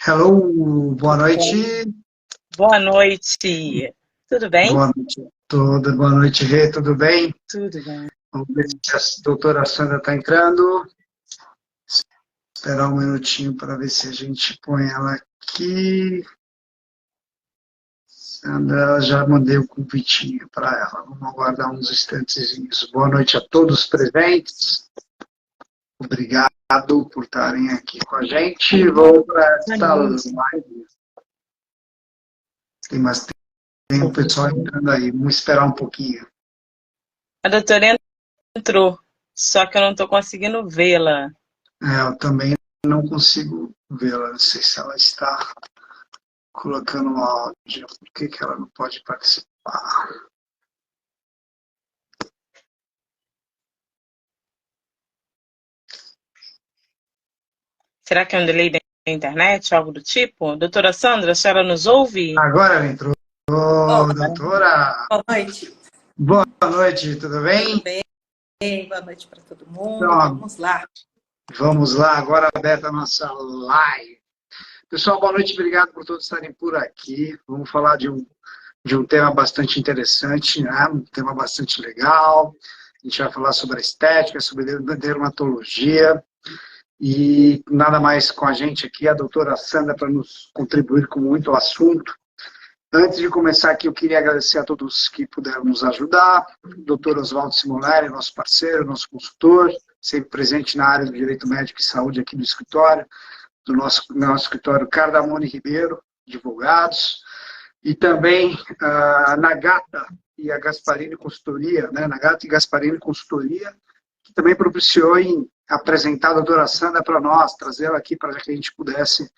Hello, boa Tudo noite. bem? Boa noite. Tudo bem? Boa noite a todos. Boa noite, Rê, tudo bem? Tudo bem. Vamos ver se a doutora Sandra está entrando. Esperar um minutinho para ver se a gente põe ela aqui. Sandra, já mandei o convitinho para ela. Vamos aguardar uns instantezinhos. Boa noite a todos os presentes. Obrigado por estarem aqui com a gente. Vou para esta live. Tem um pessoal entrando aí. Vamos esperar um pouquinho. A doutora entrou, só que eu não estou conseguindo vê-la. Eu também não consigo vê-la. Não sei se ela está colocando o áudio. Por que ela não pode participar? Será que é um delay da internet, algo do tipo? Doutora Sandra, a senhora nos ouve? Agora ela entrou. Doutora! Boa noite. Boa noite, tudo bem? Tudo bem? Boa noite para todo mundo. Então, vamos lá. Vamos lá, agora aberta a nossa live. Pessoal, boa noite, obrigado por todos estarem por aqui. Vamos falar de um tema bastante interessante, né? Um tema bastante legal. A gente vai falar sobre a estética, sobre a dermatologia. E nada mais com a gente aqui, a doutora Sandra, para nos contribuir com muito o assunto. Antes de começar aqui, eu queria agradecer a todos que puderam nos ajudar. O doutor Oswaldo Simolari, nosso parceiro, nosso consultor, sempre presente na área do direito médico e saúde aqui do escritório, do nosso escritório Cardamone Ribeiro, advogados. E também a Nagata e a Gasparini Consultoria, né? Nagata e Gasparini Consultoria, que também propiciou em apresentar a doutora Sandra para nós, trazê-la aqui para que a gente pudesse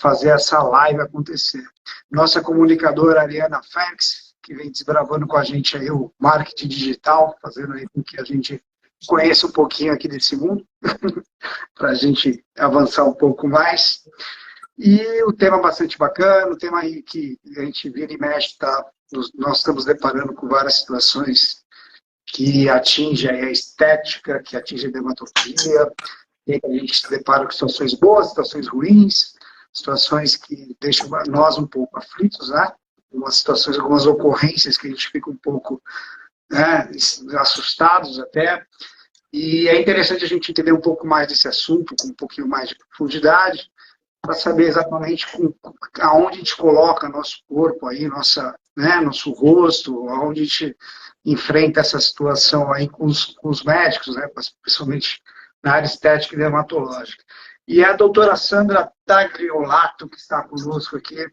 fazer essa live acontecer. Nossa comunicadora Ariana Félix, que vem desbravando com a gente aí o marketing digital, fazendo aí com que a gente conheça um pouquinho aqui desse mundo, para a gente avançar um pouco mais. E o tema bastante bacana, o tema aí que a gente vira e mexe, nós estamos deparando com várias situações que atingem a estética, que atingem a dermatologia, e a gente se depara com situações boas, situações ruins, situações que deixam nós um pouco aflitos, né? Algumas situações, algumas ocorrências que a gente fica um pouco, né, assustados até. E é interessante a gente entender um pouco mais desse assunto, com um pouquinho mais de profundidade, para saber exatamente aonde a gente coloca nosso corpo aí, nosso rosto, aonde a gente enfrenta essa situação aí com os médicos, né, principalmente na área estética e dermatológica. E a doutora Sandra Tagliolato, que está conosco aqui,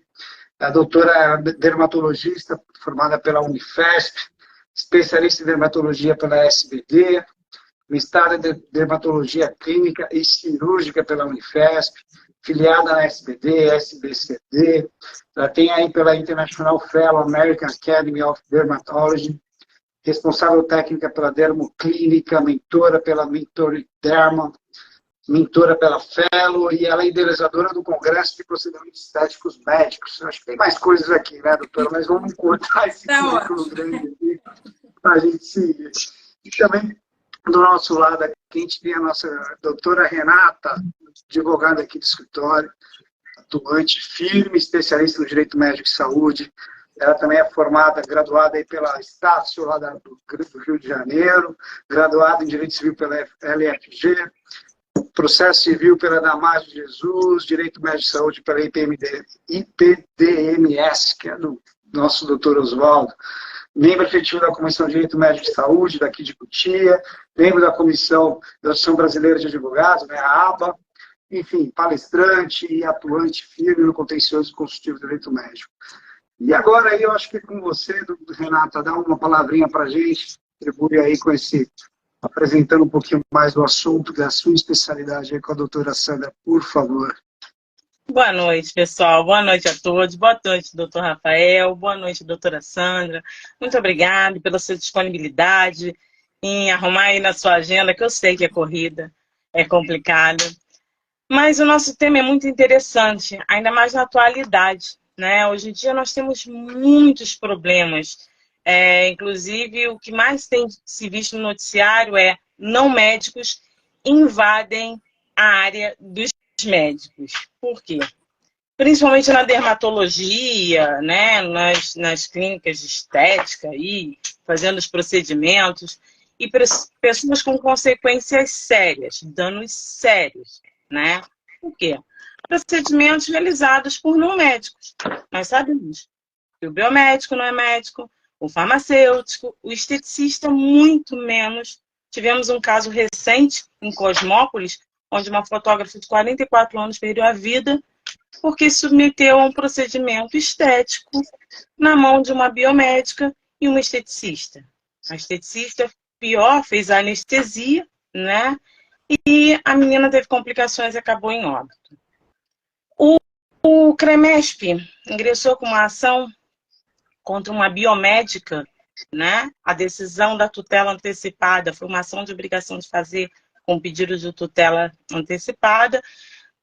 a doutora dermatologista formada pela Unifesp, especialista em dermatologia pela SBD, mestrada em dermatologia clínica e cirúrgica pela Unifesp, filiada na SBD, SBCD, ela tem aí pela International Fellow American Academy of Dermatology, responsável técnica pela Dermoclínica, mentora pela Mentoriderma, mentora pela Fellow, e ela é idealizadora do Congresso de Procedimentos Estéticos Médicos. Acho que tem mais coisas aqui, né, doutora? Mas vamos cortar esse currículo grande aqui para a gente seguir. E também, do nosso lado aqui, a gente tem a nossa doutora Renata, advogada aqui do escritório, atuante, firme, especialista no direito médico e saúde. Ela também é formada, graduada aí pela Estácio, lá do Rio de Janeiro, graduada em Direito Civil pela LFG, Processo Civil pela Damásio de Jesus, Direito Médico de Saúde pela IPDMS, que é do nosso doutor Oswaldo, membro efetivo da Comissão de Direito Médico de Saúde, daqui de Cotia, membro da Comissão da Associação Brasileira de Advogados, né, a ABA, enfim, palestrante e atuante firme no contencioso consultivo do direito médico. E agora aí eu acho que é com você, Renata, dá uma palavrinha para a gente, contribui aí com apresentando um pouquinho mais do assunto, da sua especialidade aí com a doutora Sandra, por favor. Boa noite, pessoal. Boa noite a todos. Boa noite, doutor Rafael. Boa noite, doutora Sandra. Muito obrigada pela sua disponibilidade em arrumar aí na sua agenda, que eu sei que é corrida, é complicada. Mas o nosso tema é muito interessante, ainda mais na atualidade, né? Hoje em dia nós temos muitos problemas. Inclusive, o que mais tem se visto no noticiário é não médicos invadem a área dos médicos. Por quê? principalmente na dermatologia, né, nas clínicas de estética, aí, fazendo os procedimentos, e pessoas com consequências sérias, danos sérios, né? Por quê? Procedimentos realizados por não médicos. Nós sabemos que o biomédico não é médico, o farmacêutico, o esteticista, muito menos. Tivemos um caso recente em Cosmópolis, onde uma fotógrafa de 44 anos perdeu a vida porque se submeteu a um procedimento estético na mão de uma biomédica e uma esteticista. A esteticista, pior, fez a anestesia, né? E a menina teve complicações e acabou em óbito. O CREMESP ingressou com uma ação contra uma biomédica, né? A decisão da tutela antecipada foi uma ação de obrigação de fazer com pedido de tutela antecipada,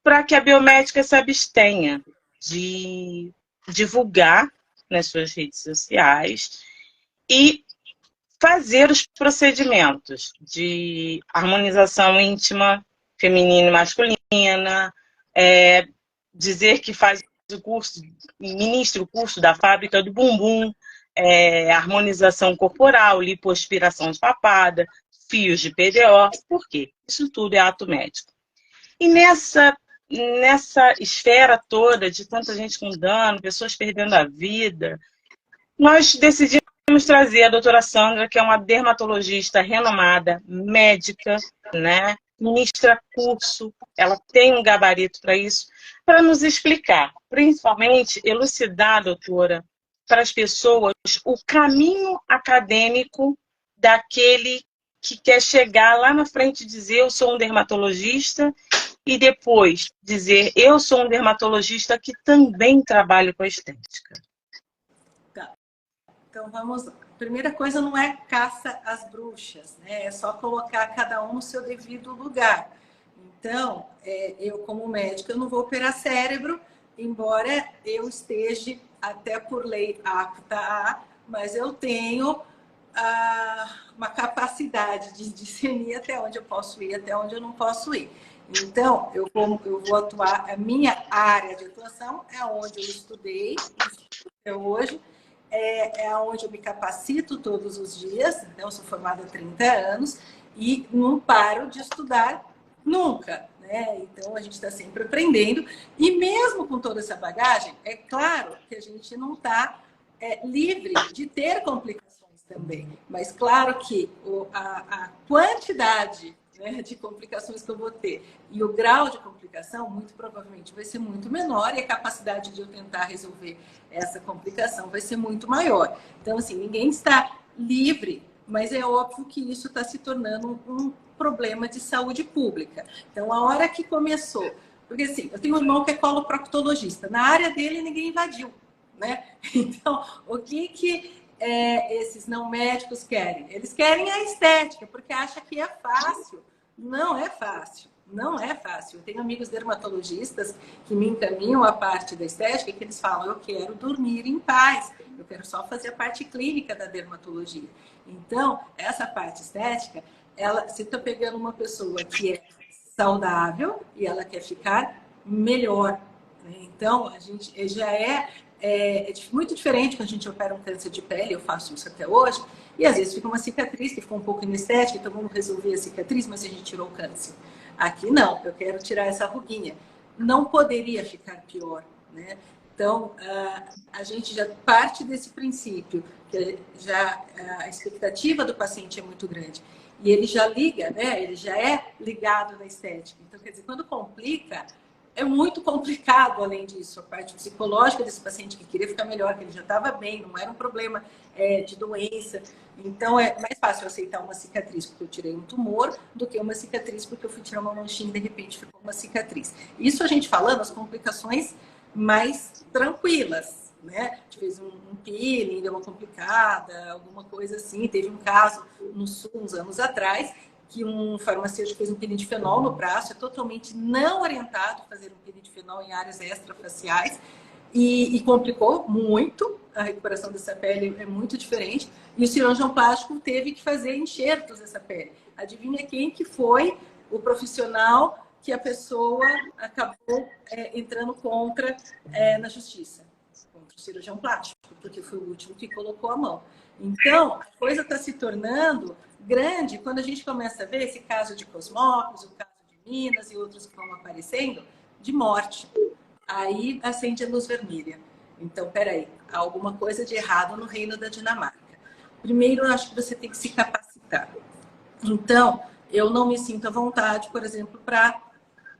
para que a biomédica se abstenha de divulgar nas suas redes sociais e fazer os procedimentos de harmonização íntima, feminina e masculina, dizer que faz o curso, ministra o curso da fábrica do bumbum, harmonização corporal, lipoaspiração de papada, fios de PDO. Por quê? Isso tudo é ato médico. E nessa esfera toda de tanta gente com dano, pessoas perdendo a vida, nós decidimos trazer a doutora Sandra, que é uma dermatologista renomada, médica, né? Ministra curso, ela tem um gabarito para isso, para nos explicar, principalmente elucidar, doutora, para as pessoas o caminho acadêmico daquele que quer chegar lá na frente e dizer eu sou um dermatologista e depois dizer eu sou um dermatologista que também trabalho com a estética. Tá. Então vamos lá. Primeira coisa, não é caça às bruxas, né? É só colocar cada um no seu devido lugar. Então, eu como médica, eu não vou operar cérebro, embora eu esteja até por lei apta a, mas eu tenho uma capacidade de discernir até onde eu posso ir, até onde eu não posso ir. Então, eu vou atuar, a minha área de atuação é onde eu estudei até hoje, é onde eu me capacito todos os dias, então eu sou formada há 30 anos e não paro de estudar nunca, né? Então a gente está sempre aprendendo e mesmo com toda essa bagagem, é claro que a gente não está livre de ter complicações também, mas claro que a quantidade, né, de complicações que eu vou ter e o grau de complicação muito provavelmente vai ser muito menor e a capacidade de eu tentar resolver essa complicação vai ser muito maior. Então, assim, ninguém está livre, mas é óbvio que isso está se tornando um problema de saúde pública. Então, a hora que começou... Porque, assim, eu tenho um irmão que é coloproctologista. Na área dele, ninguém invadiu, né? Então, o que esses não médicos querem? Eles querem a estética, porque acham que é fácil. Não é fácil. Não é fácil. Eu tenho amigos dermatologistas que me encaminham a parte da estética e que eles falam, eu quero dormir em paz, eu quero só fazer a parte clínica da dermatologia. Então, essa parte estética, você está pegando uma pessoa que é saudável e ela quer ficar melhor, né? Então, a gente já é muito diferente quando a gente opera um câncer de pele, eu faço isso até hoje, e às vezes fica uma cicatriz que ficou um pouco inestética, então vamos resolver a cicatriz, mas a gente tirou o câncer. Aqui não, eu quero tirar essa ruguinha. Não poderia ficar pior, né? Então, a gente já parte desse princípio, que já a expectativa do paciente é muito grande. E ele já liga, né? Ele já é ligado na estética. Então, quer dizer, quando complica, é muito complicado, além disso, a parte psicológica desse paciente que queria ficar melhor, que ele já estava bem, não era um problema de doença. Então, é mais fácil aceitar uma cicatriz porque eu tirei um tumor do que uma cicatriz porque eu fui tirar uma manchinha e de repente ficou uma cicatriz. Isso a gente falando as complicações mais tranquilas, né? A gente fez um peeling, deu uma complicada, alguma coisa assim. Teve um caso no Sul, uns anos atrás, que um farmacêutico fez um peeling de fenol no braço, é totalmente não orientado a fazer um peeling de fenol em áreas extrafaciais e complicou muito, a recuperação dessa pele é muito diferente, e o cirurgião plástico teve que fazer enxertos dessa pele. Adivinha quem que foi o profissional que a pessoa acabou entrando contra na justiça, contra o cirurgião plástico, porque foi o último que colocou a mão. Então, a coisa está se tornando grande quando a gente começa a ver esse caso de Cosmópolis, o caso de Minas e outros que vão aparecendo, de morte. Aí acende a luz vermelha. Então, peraí, há alguma coisa de errado no reino da Dinamarca. Primeiro, eu acho que você tem que se capacitar. Então, eu não me sinto à vontade, por exemplo, para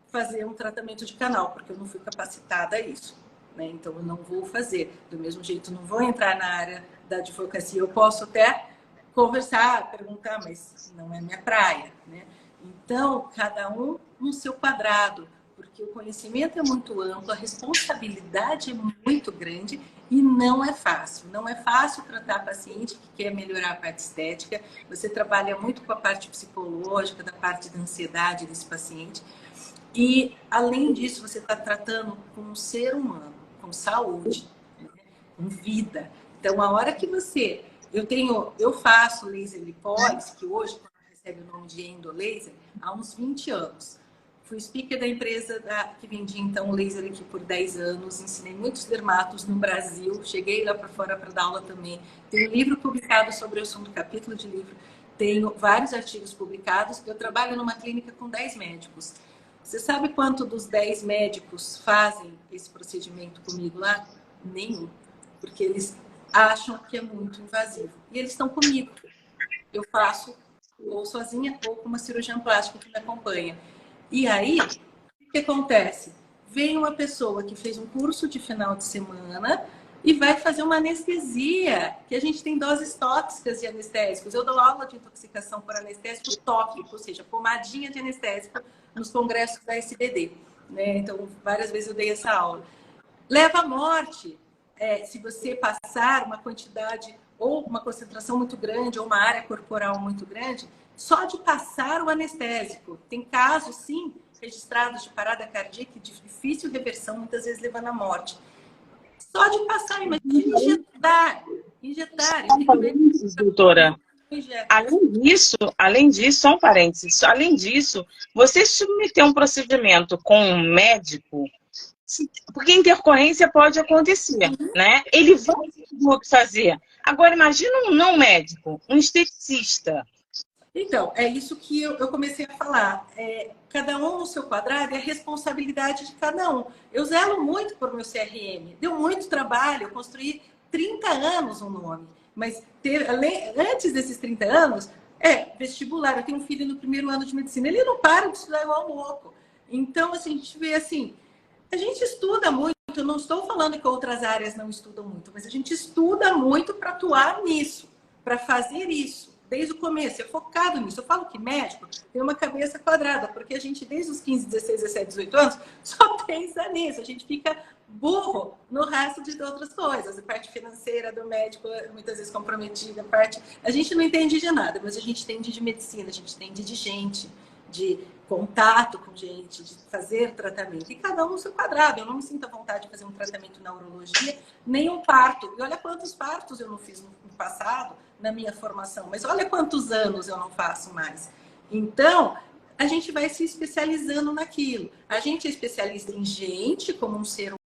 fazer um tratamento de canal, porque eu não fui capacitada a isso, né? Então, eu não vou fazer. Do mesmo jeito, não vou entrar na área da advocacia. Eu posso até conversar, perguntar, mas não é minha praia, né? Então, cada um no seu quadrado, porque o conhecimento é muito amplo, a responsabilidade é muito grande e não é fácil. Não é fácil tratar paciente que quer melhorar a parte estética. Você trabalha muito com a parte psicológica, da parte da ansiedade desse paciente. E, além disso, você está tratando com um ser humano, com saúde, né? Com vida. Então, a hora que você... Eu faço laser lipólise, que hoje recebe o nome de endolaser, há uns 20 anos. Fui speaker da empresa que vendia, então, laser aqui por 10 anos. Ensinei muitos dermatos no Brasil. Cheguei lá para fora para dar aula também. Tenho livro publicado sobre o assunto, capítulo de livro. Tenho vários artigos publicados. Eu trabalho numa clínica com 10 médicos. Você sabe quanto dos 10 médicos fazem esse procedimento comigo lá? Nenhum. Porque eles acham que é muito invasivo. E eles estão comigo. Eu faço ou sozinha ou com uma cirurgiã plástica que me acompanha. E aí, o que acontece? Vem uma pessoa que fez um curso de final de semana e vai fazer uma anestesia, que a gente tem doses tóxicas de anestésicos. Eu dou aula de intoxicação por anestésico tópico, ou seja, pomadinha de anestésico nos congressos da SBD, né? Então, várias vezes eu dei essa aula. Leva à morte, se você passar uma quantidade ou uma concentração muito grande ou uma área corporal muito grande, só de passar o anestésico. Tem casos, sim, registrados de parada cardíaca de difícil reversão, muitas vezes levando à morte. Só de passar, imagina injetar. Doutora, além disso, só um parênteses, além disso, você submeter um procedimento com um médico, porque intercorrência pode acontecer, né? Ele vai fazer. Agora, imagina um não médico, um esteticista. Então, é isso que eu comecei a falar. Cada um no seu quadrado é a responsabilidade de cada um. Eu zelo muito por meu CRM. Deu muito trabalho, eu construí 30 anos um nome. Mas antes desses 30 anos, vestibular. Eu tenho um filho no primeiro ano de medicina. Ele não para de estudar igual louco. Então, assim, a gente vê assim, a gente estuda muito. Eu não estou falando que outras áreas não estudam muito, mas a gente estuda muito para atuar nisso, para fazer isso. Desde o começo, é focado nisso. Eu falo que médico tem uma cabeça quadrada, porque a gente, desde os 15, 16, 17, 18 anos, só pensa nisso. A gente fica burro no resto de outras coisas. A parte financeira do médico, muitas vezes comprometida. A gente não entende de nada, mas a gente entende de medicina, a gente entende de gente, de contato com gente, de fazer tratamento. E cada um no seu quadrado. Eu não me sinto à vontade de fazer um tratamento na urologia, nem um parto. E olha quantos partos eu não fiz no passado, na minha formação. Mas olha quantos anos eu não faço mais. Então, a gente vai se especializando naquilo. A gente é especialista em gente, como um ser